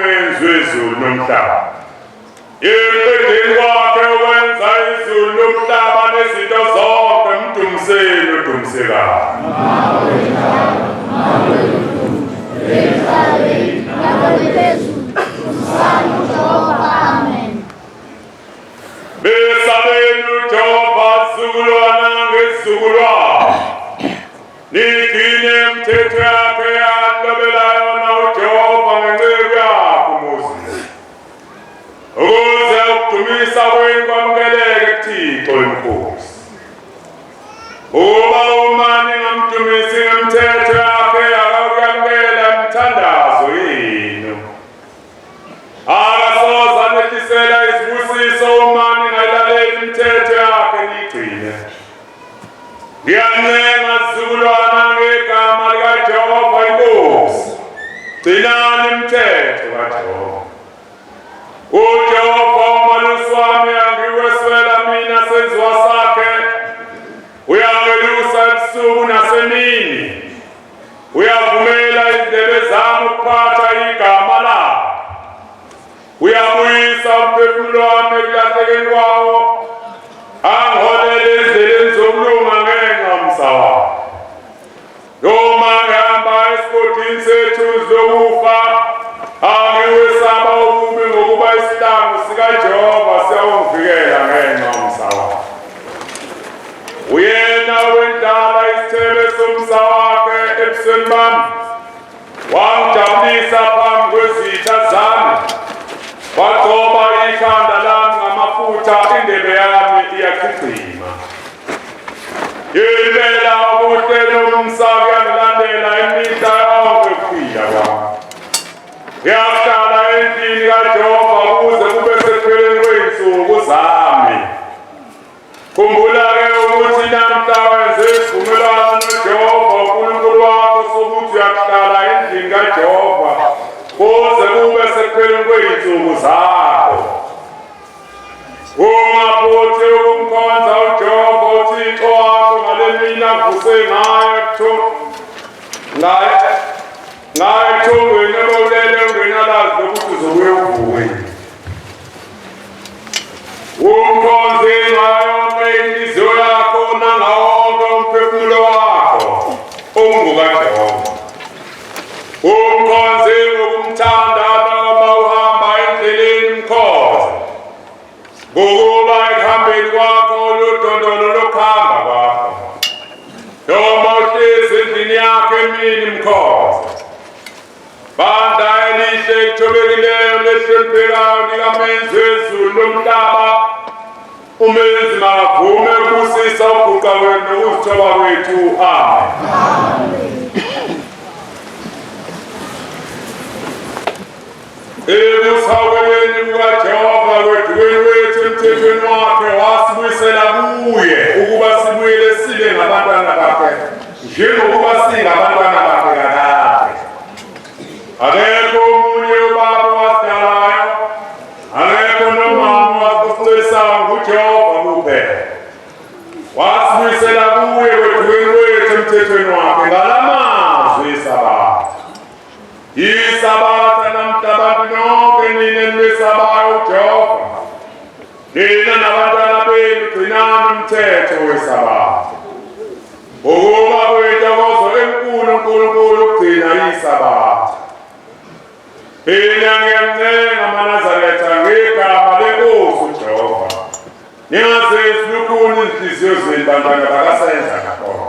umenzi wezulu nomhlaba. Eqedeni kwakhe wenza izulu nomhlaba nezinto zonke mdumiseni odumsekayo. Besabeni uJehova zukulwana ngezizukulwana. Nigcine imithetho yakhe alobela yona uJehova ngenceku yakhe uMoses. Ukuze ukudumisa kwenu kwamukeleke kuThixo Inkosi. Uba umani ngamdumisi ngemithetho yakhe akakuyamukela imithandazo yenu. Akasoze anehlisela isibusiso umani ngayilaleli imithetho yakhe niyigcine. Ngiyancenga zizukulwana ngegama likaJehova Inkosi. Gcinani imithetho kaJehova. uJehova umalusi wami angiweswela mina senziwa sakhe. Uyangelusa ebusuku nasemini. Uyavumela izindebe zami ukuphatha igama lakhe. Uyabuyisa umphefumulo wami ekulahlekeni kwawo. Angiholele ezindleleni zokulunga ngenxa wakhe. Noma ngihamba esigodini sethu zokufa, angiwesaba ububi ngokuba isihlangu sikaJehova siyawuvikela ngenxa wakhe. Uyena wendala isithebe somsa wakhe ebusweni bami. Wangijabulisa phambi kwezitha zami. Wagcoba ikhanda lami ngamafutha, indebe yami iyachicima. Impela ubuhle nomsa kuyangilandela imihla yonke ukuphila kwami. Ngiyahlala endlini kaJehova ukuze kube sekupheleni kwey'nsuku zami. Khumbula-ke ukuthi namhla wenze isivumelwano noJehova uNkulunkulu wakho sokuthi uyahlala endlini kaJehova kuze kube sekupheleni kwey'nsuku zakho. Ungaphothi ukumkhonza uJehova uThixo wakho ngale mini avuse ngayo ebuthongweni ebawulele ungenalazi lokuthi uzobuye uvuke. Umkhonze ngayo yonke inhliziyo yakho nangawo wonke umphefumulo wakho ongukaJehova. Umkhonze ngokumthanda noma uhamba endleleni mkhonze. Ngokuba ekuhambeni kwakho ludondolo lokuhamba kwakho. Noma uhlezi endlini yakho emini mkhonze. Bandla elihle elithobekileyo lehloniphekayo likamenzi wezulu nomhlaba. Umenzi makavume ukusisa ukuguqa kwethu nokuzithoba kwethu. Amen. Ekusaweleni kukaJehova kwedukweni wethu emthethweni wakhe wasibuyisela kuye ukuba sibuyele sibe ngabantwana bakhe njengokuba singabantwana bakhe kakade. Akekho omunye ubaba wasidalayo, akekho nomama wasicelisayo nguJehova kuphela. Wasibuyisela kuye kwedukweni wethu emthethweni wakhe ngalamazwi eSabatha. Isabatha namhla abantu nonke nina enilwesabayo uJehova. Nina nabantwana benu gcinani umthetho weSabatha. Ngokuba kuyintokozo enkulu uNkulunkulu ukugcina iSabatha. Mina ngiyamncenga amaNazaretha ngegama leNkosi uJehova. Ningazenzi lukhuni izinhliziyo zenu bantwana bakasenza ngakhona.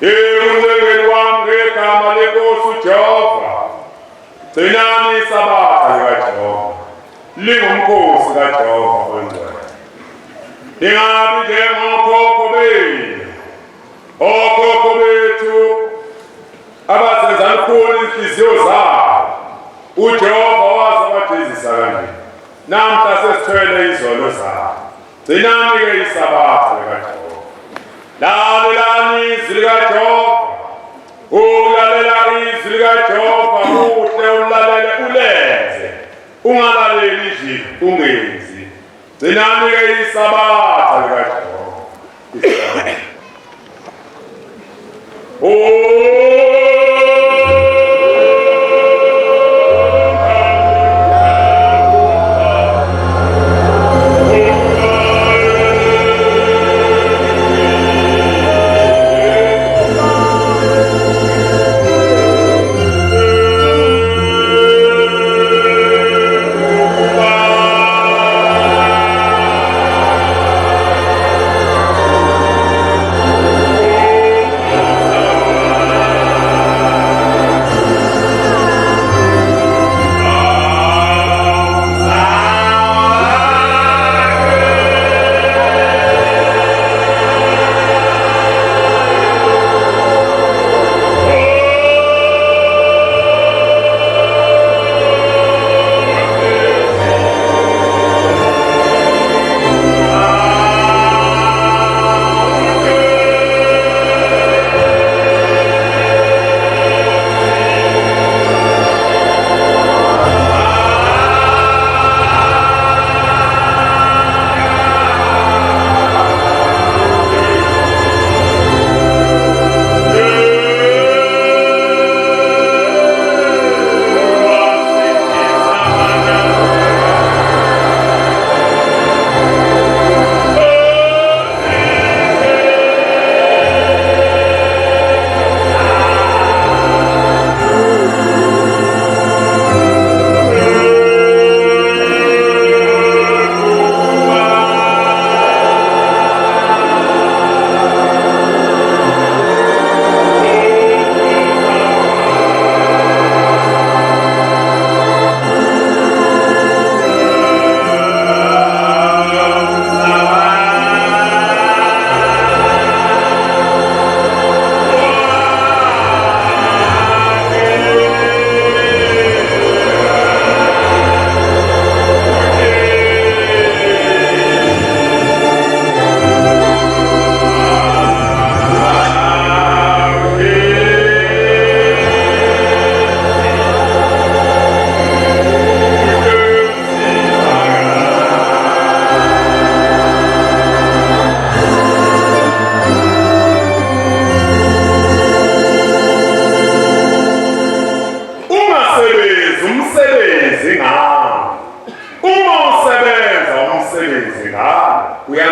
Ekuncengeni wami ngegama leNkosi uJehova. Gcinani iSabatha likaJehova. Lingumkhosi kaJehova ongcwele. Ningabi njengokhokho benu. Okhokho bethu abazenza lukhuni izinhliziyo zabo. uJehova wazobajezisa kanje. Namhla sesithwele izono zabo. Gcinani-ke iSabatha likaJehova. Lalelani izwi likaJehova. Ukulalela izwi likaJehova kuhle ulalele ulenze. Ungalaleli nje ungenzi. Gcinani-ke iSabatha likaJehova. Oh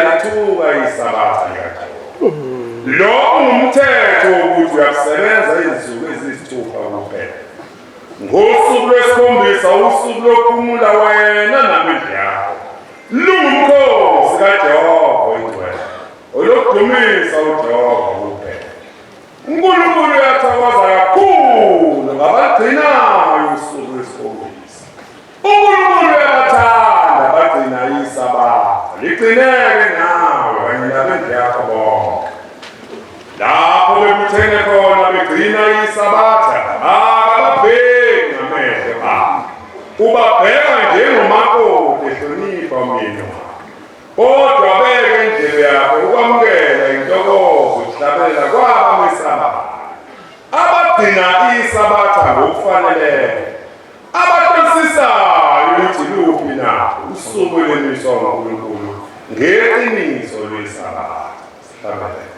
lalithuka isabatha likaJehova. Lo umthetho ukuthi uyakusebenza izinsuku eziyisithupha kuphela. Ngosuku lwesikhombisa usuku lokuphumula wena namandla yakho. Lungumkhosi kaJehova oyingcwele. Olokudumisa uJehova kuphela. uNkulunkulu uyathokoza kakhulu ngabagcinayo usuku lwesikhombisa. uNkulunkulu uyabathanda abagcina isabatha. Ligcineke nawe kanye nabendlu yakho bonke. Lapho bebuthene khona begcina isabatha, akababheki ngamehlo abo. Ubabheka njengomakoti ehlonipha umyeni wakhe. Kodwa beke indlebe yakho ukwamukela intokozo ukuhlabela kwabamesaba. Abagcina isabatha ngokufaneleyo. Abahlosisayo ukuthi luphi na usuku olwemiswa nguNkulunkulu ngeqiniso lwesabatha. Sihlabele.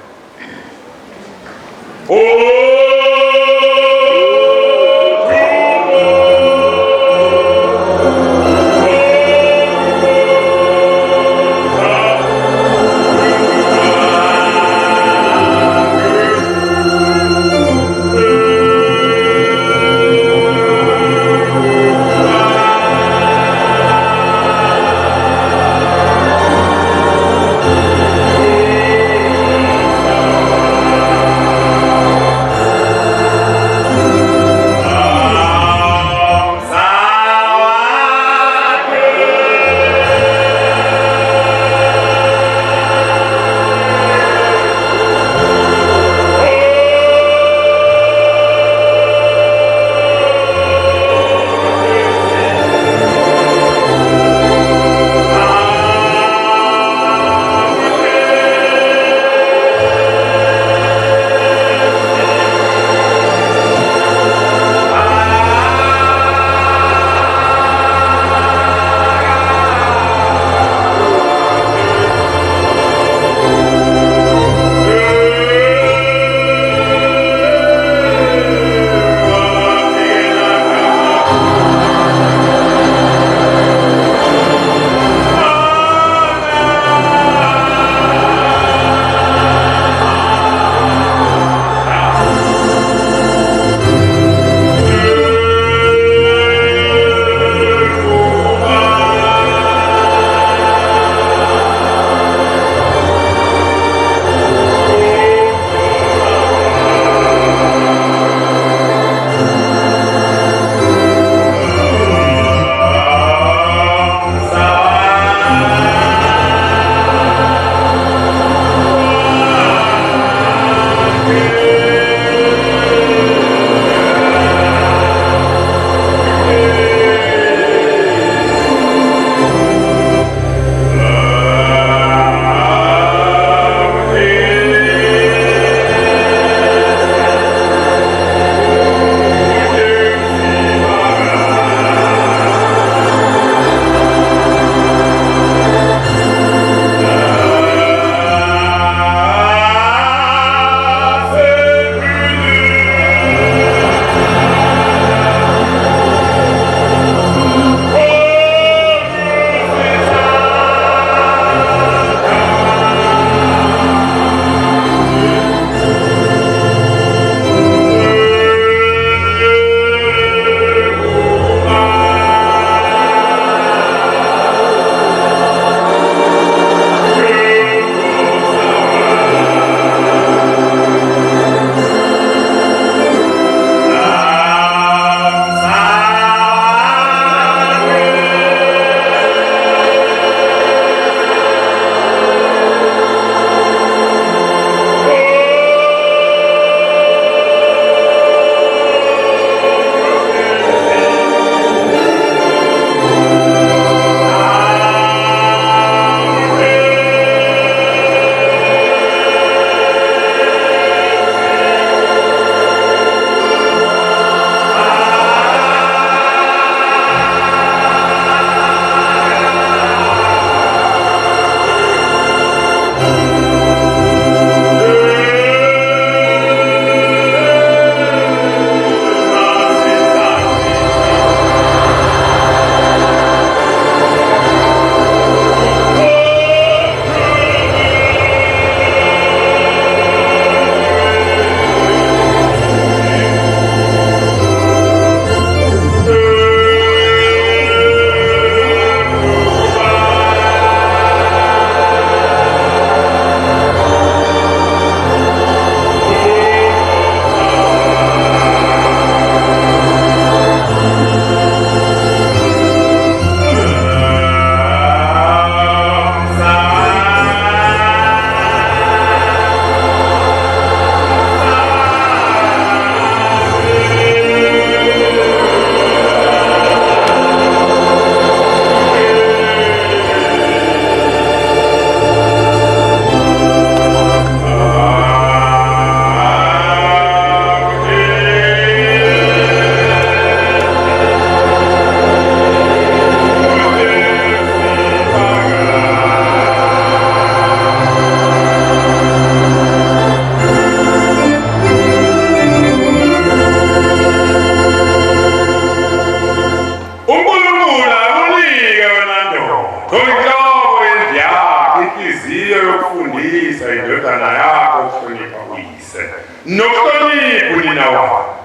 uyokufundisa indodana yakho ukuhlonipha uyise nokuhlonipha unina wakho,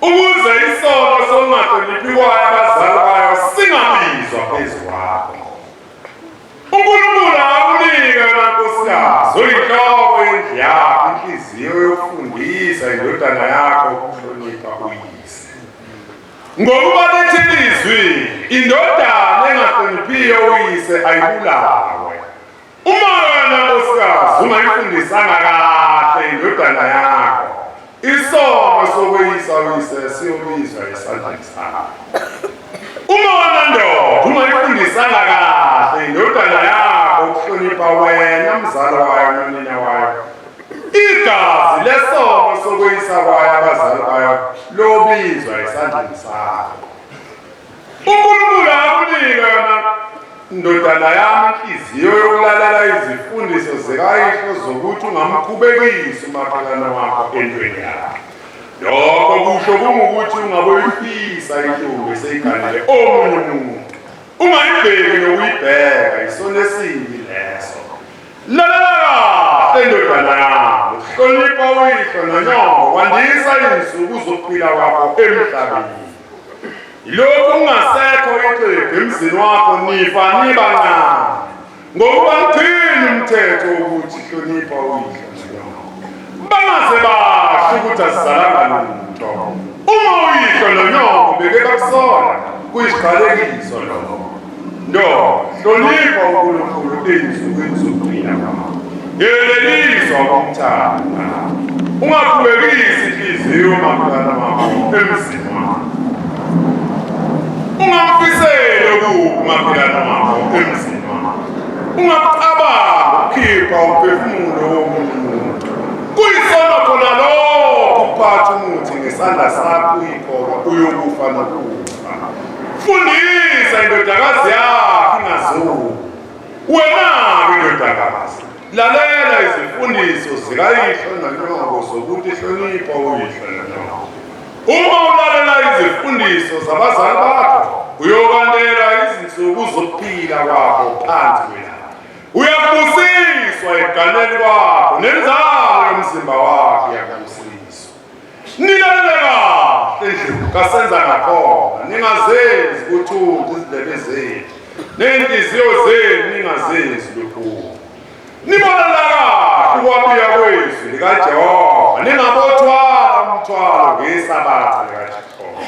ukuze isono sokungahloniphi kwayo abazali bayo singabizwa phezu kwakho. uNkulunkulu akunika yona nkosikazi oyinhloko yendlu yakho inhliziyo yokufundisa indodana yakho ukuhlonipha uyise. Ngokuba lithi ilizwi, indodana engahloniphiyo uyise ayibulawe. Uma wena nkosikazi ungayifundisanga kahle indodana yakho, isono sokweyisa uyise siyobizwa esandleni sakho. Uma wena ndoda ungayifundisanga kahle indodana yakho ukuhlonipha wena mzali wayo nonina wayo, igazi lesono sokweyisa kwayo abazali bayo lobizwa esandleni sakho. uNkulunkulu akunika yona ndodana yami inhliziyo yokulalela izifundiso zikayihlo zokuthi ungamkhubekisi umakhelwane wakho endweni yakho. Lokho kusho kungukuthi ungaboyifisa intombi eseyiganele omunye umuntu, ungayibheki nokuyibheka, isono esibi leso. Lalela kahle ndodana yami, hlonipha uyihlo nonyoko, kwandisa izinsuku zokuphila kwakho emhlabeni. Yilokhu ungasekho ixhegu emzini wakho nifa nibancane, ngokuba mthini umthetho ukuthi hlonipha uyihlo nonyoko. Bangaze basho ukuthi asizalanga lutho. Uma uyihlo nonyoko beke bakusola, kuyisiqalekiso lokho. Hlonipha uNkulunkulu ezinsukwini zokuphila kwakho. Yeleliswa ngokuthanda. Ungakhubekisi inhliziyo umakhelwane wakho emzini wakho. Ungamfiseli okubi umakhelwane wakho emzini wakho. Ungacabanga ukukhipha umphefumulo womunye umuntu. Kuyisono khona lokho ukuphatha umuthi ngesandla sakho uyikhoba uyokufa nokufa. Fundisa indodakazi yakho ingazuki. Wena-ke indodakazi, lalela izifundiso zikayihlo nonyoko zokuthi hlonipha uyihlo nonyoko. Uma ulalela izifundiso zabazali bakho, uyokwandela izinsuku zokuphila kwakho phansi kwelanga. Uyabusiswa eganeni kwakho, nenzalo yomzimba wakho iyabusiswa. Nilalele kahle ndlu kasenza ngakhona, ningazenzi kuthunta izindlebe zenu, nenhliziyo zenu ningazenzi lukhulu. Nibalela kahle ukwabiya kwezwi likaJehova, ningabothwala umthwalo ngesabatha likaJehova.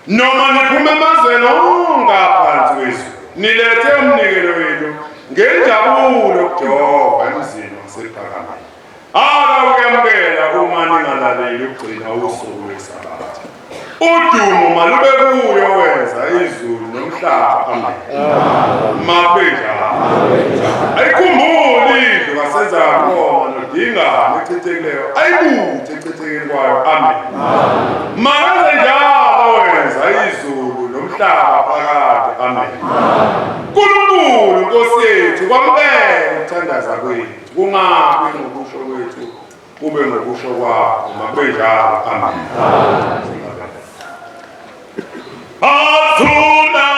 Noma niphume emazweni onke aphansi kwezulu, nilethe umnikelo wenu ngenjabulo kuJehova emzini wasephakameni. Akawuyamukela uma ningalaleli ukugcina usuku lwesabatha. Udumo malube kuye owenza izulu nomhlaba. Amen. Mabenjalo. Ayikhumbule indlu kasenza ngakhona nodingane echithekileyo, ayibuthe echithekeni kwayo. Amen. Makaze njalo wenza izulu nomhlaba phakade. Amen. uNkulunkulu Nkosi yethu kwamukela ukuthandaza kwethu, kungabi ngokusho kwethu kube ngokusho kwakho. Mabenjalo. Amen. Athula